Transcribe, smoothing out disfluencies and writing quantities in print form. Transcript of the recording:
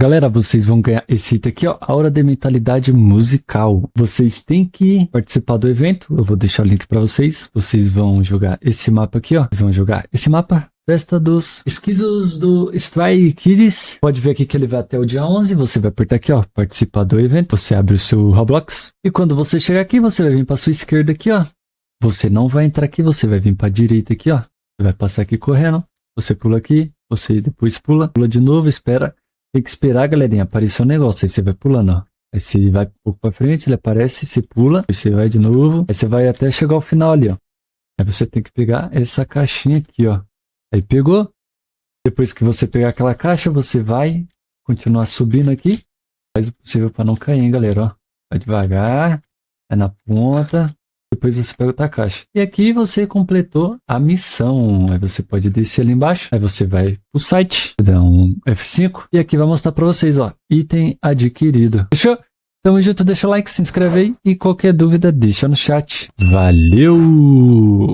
Galera, vocês vão ganhar esse item aqui, ó, Aura de Mentalidade Musical. Vocês têm que participar do evento, eu vou deixar o link pra vocês. Vocês vão jogar esse mapa aqui, ó. Vocês vão jogar esse mapa. Festa dos Esquisos do Stray Kids. Pode ver aqui que ele vai até o dia 11. Você vai apertar aqui, ó, participar do evento. Você abre o seu Roblox. E quando você chegar aqui, você vai vir para sua esquerda aqui, ó. Você não vai entrar aqui, você vai vir para a direita aqui, ó. Você vai passar aqui correndo. Você pula aqui, você depois pula de novo, espera. Tem que esperar, galerinha, aparecer um negócio. Aí você vai pulando, ó. Aí você vai um pouco para frente, ele aparece, você pula. Aí você vai de novo. Aí você vai até chegar ao final ali, ó. Aí você tem que pegar essa caixinha aqui, ó. Aí pegou, depois que você pegar aquela caixa, você vai continuar subindo aqui. Faz o possível para não cair, hein, galera, ó. Vai devagar, vai na ponta, depois você pega outra caixa. E aqui você completou a missão. Aí você pode descer ali embaixo, aí você vai pro site, dá um F5, e aqui vai mostrar para vocês, ó, item adquirido. Fechou? Tamo junto, deixa o like, se inscreve aí, e qualquer dúvida deixa no chat. Valeu!